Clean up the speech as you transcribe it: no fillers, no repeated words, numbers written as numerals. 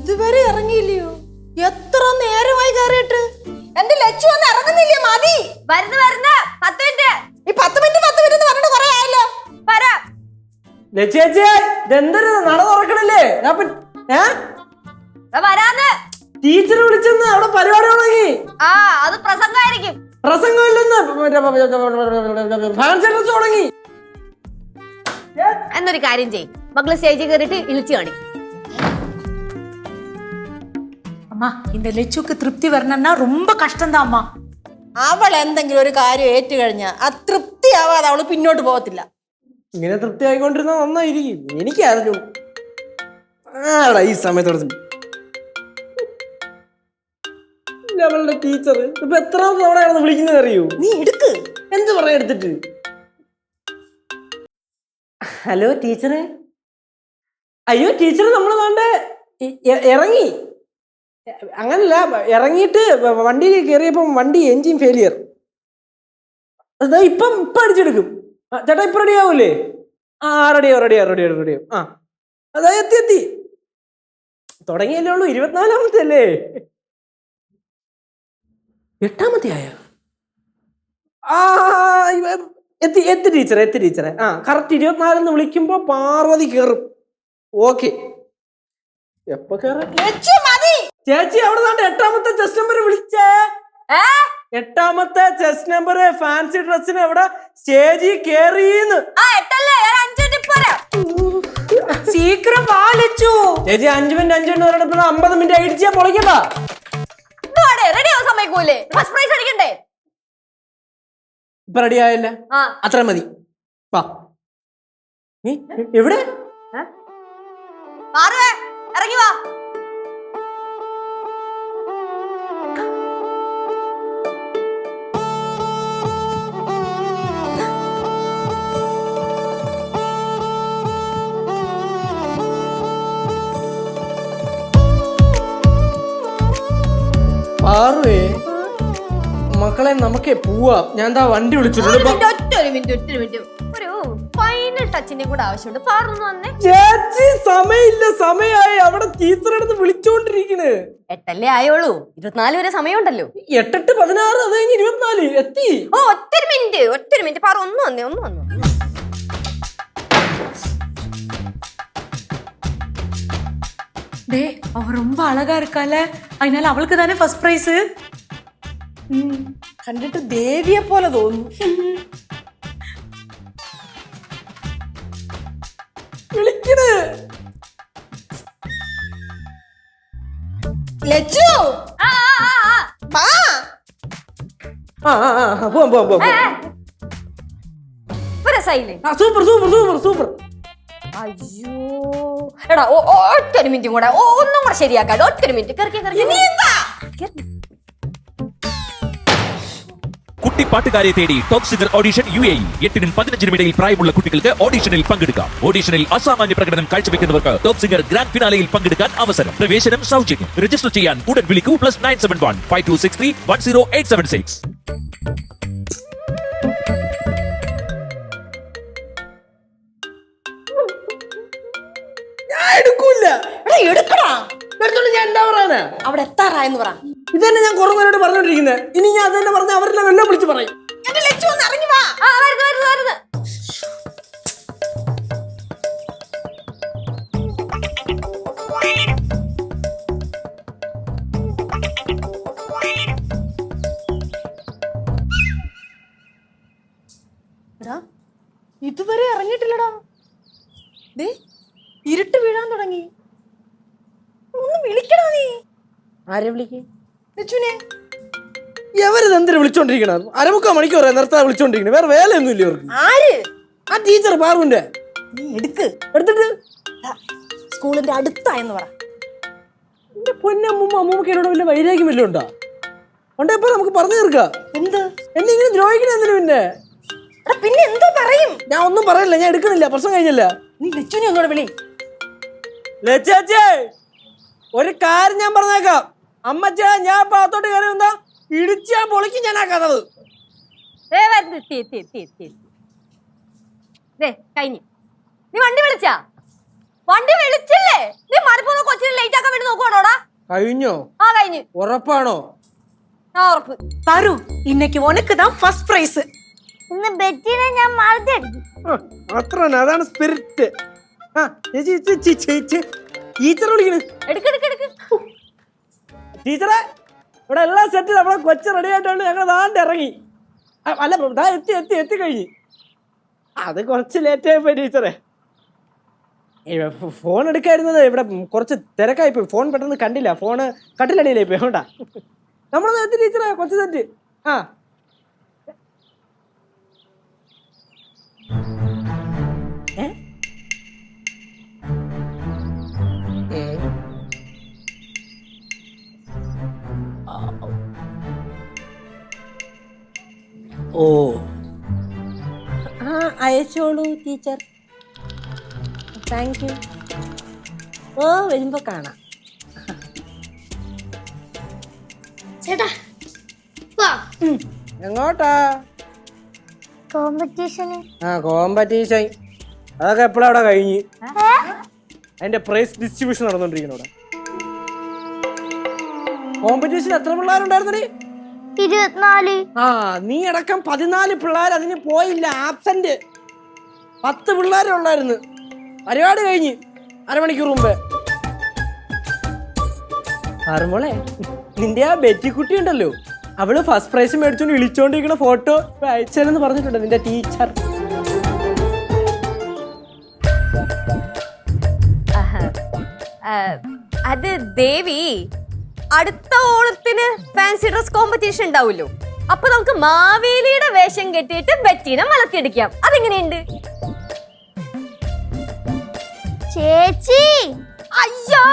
ഇതുവരെ ഇറങ്ങിയില്ലയോ? എത്ര നേരമായി കയറിയിട്ട്? എന്റെ ലച്ചു ഒന്നും ഇറങ്ങുന്നില്ലേ? മതി. വരുന്ന 10 മിനിറ്റ്. ഈ 10 മിനിറ്റ് എന്ന് പറഞ്ഞിട്ട് കുറെ ആയല്ലോ. വരാം. ലച്ചേച്ചി ഇതെന്തൊരു നട തുറക്കണല്ലേ? വരാന്ന് ടീച്ചർ വിളിച്ചെന്ന് അവിടെ പരിപാടി തുടങ്ങി. ആ അത് പ്രസംഗമായിരിക്കും. പ്രസംഗമില്ലെന്ന് ഫാൻസി ഡ്രസ് തുടങ്ങി. എന്നൊരു കാര്യം ചെയ്യും, മക്കള് സ്റ്റേജിൽ കയറിയിട്ട് ഇളിച്ചു കാണിക്കും. அம்மா இந்த லெச்சுக்கு திருப்தி வரணும்னா ரொம்ப கஷ்டம்தான் அம்மா. അവൾ എന്തെങ്കിലും ഒരു കാര്യം ഏറ്റു കഴിഞ്ഞാൽ ആ തൃപ്തി ആവാതെ അവള് പിന്നോട്ട് പോകത്തില്ല. ഇങ്ങനെ തൃപ്തി ആയിക്കൊണ്ടിരുന്ന നന്നായിരിക്കും. എനിക്കറിഞ്ഞു ആടാ ഈ സമയത്തോടെ അവളുടെ ടീച്ചർ ഇപ്പൊ എത്രാമത്തെ തവണയാണെന്ന് വിളിക്കുന്നത് അറിയൂ? നീ എടുക്ക്. എന്ത് പറയാ എടുത്തിട്ട്? ഹലോ ടീച്ചറെ. അയ്യോ ടീച്ചർ നമ്മൾ വേണ്ട ഇറങ്ങി. അങ്ങനല്ല, ഇറങ്ങിയിട്ട് വണ്ടിയിൽ കയറിയപ്പം വണ്ടി എൻജിൻ ഫെയിലിയർ. അതാ ഇപ്പം അടിച്ചെടുക്കും. ചേട്ടാ ഇപ്പൊ റെഡി ആവൂലേ? ആ റെഡിയാവും. ആ അതാ എത്തി തുടങ്ങിയല്ലേ ഉള്ളൂ. 24-ാമത്തെ അല്ലേ? 8-ാമത്തെ ആയ? ആ എത്തി ടീച്ചറെ. ആ കറക്റ്റ് 24 വിളിക്കുമ്പോ പാർവതി കേറും. ഓക്കെ. എപ്പോ കേറാം? ചേച്ചി അവിടെ 8-ാമത്തെ ചെസ്റ്റ് നമ്പർ വിളിച്ചേ. 8-ാമത്തെ ചെസ്റ്റ് നമ്പർ ഫാൻസി ഡ്രസ്സിന് അവിടെ സ്റ്റേജിൽ കേറിന്ന്. சீக்கிரம் வா லெச்சு. ചേച്ചി 5 മിനിറ്റ് പറഞ്ഞപ്പോ 50 മിനിറ്റ് അടിച്ചാ പൊളിക്കണ്ട. ഇപ്പൊ റെഡി ആയല്ലേ? അത്ര മതി. വാ. നീ എവിടെ? ഇറങ്ങി വാ. പാറുവേ മക്കളെ നമുക്ക് പോവാം. ഞാൻ എന്താ വണ്ടി വിളിച്ചിട്ടുണ്ട്. ഒറ്റ മിനിറ്റ് ഒരു ഫൈനൽ ടച്ചിന്റെ കൂടെ ആവശ്യമുണ്ട്. പാർന്നു വന്നേ. ചേച്ചി സമയമില്ല, സമയമായി. അവിടെ ടീച്ചർ എടുത്ത് വിളിച്ചോണ്ടിരിക്കണ്. 8 ആയോളൂ. 24 വരെ സമയമുണ്ടല്ലോ. 8 16 അത് കഴിഞ്ഞ് 24 എത്തി. ഓ ഒറ്റ മിനിറ്റ് പാറ ഒന്ന് വന്നു. டேய் அவ ரொம்ப அழகா இருக்கால, அதனால அவளுக்கு தானே ஃபர்ஸ்ட் பிரைஸ். കണ്ടിട്ട് ദേവിയെ പോലെ തോന്നുന്നു. വിളിക്കണ്. ലച്ചു പോവാം. സൂപ്പർ. അയ്യോ എടാ ഒറ്റ മിനിറ്റും കൂടെ ഒന്നും കൂടെ ശരിയാക്കാം. ഒറ്റ മിനിറ്റ്. കുട്ടിപ്പാട്ടുകാരെ തേടി ടോപ്പ് സിംഗർ ഓഡിഷൻ UAE. 8-നും 15-നും ഇടയിൽ പ്രായമുള്ള കുട്ടികൾക്ക് ഓഡിഷനിൽ പങ്കെടുക്കാം. ഓഡിഷനിൽ അസാമാന്യ പ്രകടനം കാഴ്ചവെക്കുന്നവർക്ക് ടോപ്പ് സിംഗർ ഗ്രാൻഡ് ഫിനാലയിൽ പങ്കെടുക്കാൻ അവസരം. പ്രവേശനം സൗജന്യം. രജിസ്റ്റർ ചെയ്യാൻ ഉടൻ വിളിക്കൂ. +971 5263 10876. ഞാൻ എന്താ പറയാനാ? അവിടെ എത്താറായെന്ന് പറ. ഇതന്നെ ഞാൻ കുറെ നേരോട് പറഞ്ഞോണ്ടിരിക്കുന്നത്. ഇനി ഞാൻ അതന്നെ പറഞ്ഞ അവരെല്ലാം വെള്ളം വിളിച്ച് പറയും. എന്റെ ലച്ചു ഒന്ന് ഇറങ്ങി വാ. വരുന്നു. ഇതുവരെ ഇറങ്ങിയിട്ടില്ലടാ. ഇരുട്ട് വീഴാൻ തുടങ്ങി. ഒന്ന് വിളിക്കണോ നീ? ആരെ വിളിക്കേ? ലച്ചുനെ. എവരിത് എന്തിനു വിളിച്ചോണ്ടിരിക്കണ? 1/4 മണിക്കൂർ നിർത്താൻ വിളിച്ചോണ്ടിരിക്കണ. വേറെ വേലയൊന്നും ഇല്ല അവർക്ക്. ആര്? ആ ടീച്ചർ പാറുവിന്റെ. നീ എടുത്തിട്ട് സ്കൂളിന്റെ അടുത്തായെന്ന് പറ. എന്റെ പൊന്നമ്മൂമ്മക്ക് എന്നോട് വല്ല വൈരാഗ്യം വല്ലതും ഉണ്ടോ? ഉണ്ടേ ഇപ്പൊ നമുക്ക് പറഞ്ഞു തീർക്കാം. എന്ത് എന്തെങ്കിലും ദ്രോഹിക്കണ എന്തിനു? പിന്നെ എന്തോ പറയും? ഞാൻ ഒന്നും പറയില്ല. ഞാൻ എടുക്കണില്ല. പ്രശ്നം കഴിഞ്ഞില്ല. നീ ലച്ചുനെ ഒന്നുകൂടെ വിളി. ലച്ചേ ഒരു കാര്യം ഞാൻ പറഞ്ഞേക്കാം. അമ്മച്ച ഞാൻ പാത്തോട്ട് കയറി വന്നാ ഇടിച്ചാ പൊളിക്ക് ഞാൻ ആക്കാത്തത്. കഴിഞ്ഞു. നീ വണ്ടി വിളിച്ചാ? വണ്ടി വിളിച്ചില്ലേ? നീ മലപ്പുറം കൊച്ചിനെ ലേറ്റ് ആക്കാൻ വേണ്ടി നോക്കുവാണോടാ? കഴിഞ്ഞോ? ആ കഴിഞ്ഞു. ഉറപ്പാണോ? ആ ഉറപ്പ്. பாரு இன்னைக்கு உனக்கு தான் ஃபர்ஸ்ட் பிரைஸ். ഇന്ന് ബെറ്റിനെ ഞാൻ മറന്നടിക്കും. അത്ര അതാണ് സ്പിരിറ്റ്. ടീച്ചർ വിളിക്കണ്. എടുക്ക്. ടീച്ചറെ ഇവിടെ എല്ലാം സെറ്റ്. നമ്മളെ കൊച്ചു റെഡി ആയിട്ടുണ്ട്. ഞങ്ങൾ ദാണ്ട് ഇറങ്ങി. അല്ല ദാ എത്തി കഴിഞ്ഞു. അത് കുറച്ച് ലേറ്റ് ആയിപ്പോയി ടീച്ചറെ. ഫോൺ എടുക്കായിരുന്നത് ഇവിടെ കുറച്ച് തിരക്കായിപ്പോയി. ഫോൺ പെട്ടെന്ന് കണ്ടില്ല. ഫോണ് കട്ടിലടിയിലായി പോയി. അതുകൊണ്ടാ നമ്മൾ എത്തി ടീച്ചറെ. കൊച്ചു സെറ്റ്. ആ ഓ അയച്ചോളൂ ടീച്ചർ. Thank you. ഓ വരുമ്പോ കാണാം. ചേട്ടാ വാ. എങ്ങോട്ടാ? കോമ്പറ്റീഷന്. കോമ്പറ്റീഷൻ അതൊക്കെ എപ്പോഴും അവിടെ കഴിഞ്ഞ്. അതിന്റെ പ്രൈസ് ഡിസ്ട്രിബ്യൂഷൻ നടന്നോണ്ടിരിക്കുന്നു അവിടെ. കോമ്പറ്റീഷൻ എത്ര പിള്ളേരുണ്ടായിരുന്നേ? 24. നീ അടക്കം 14 പിള്ളേർ അതിന് പോയില്ല. ആബ്സെന്റ് 10 പിള്ളേരെ ഉള്ളായിരുന്നു. പരിപാടി കഴിഞ്ഞ് അരമണിക്കൂർ മുമ്പേ. ആറുമോളെ, നിന്റെ ആ ബെറ്റിക്കുട്ടി ഉണ്ടല്ലോ, അവള് ഫസ്റ്റ് പ്രൈസ് മേടിച്ചോണ്ട് വിളിച്ചോണ്ടിരിക്കുന്ന ഫോട്ടോ അയച്ചെന്ന് പറഞ്ഞിട്ടുണ്ട് നിന്റെ ടീച്ചർ. അത് ദേവി, അടുത്ത ഓണത്തിന് ഫാൻസി ഡ്രസ് കോമ്പറ്റീഷൻ ഉണ്ടാവുമല്ലോ. അപ്പൊ നമുക്ക് മാവേലിയുടെ വേഷം കെട്ടിയിട്ട് ബെറ്റിനെ വളർത്തിയെടുക്കാം. അതെങ്ങനെയുണ്ട് ചേച്ചി? അയ്യോ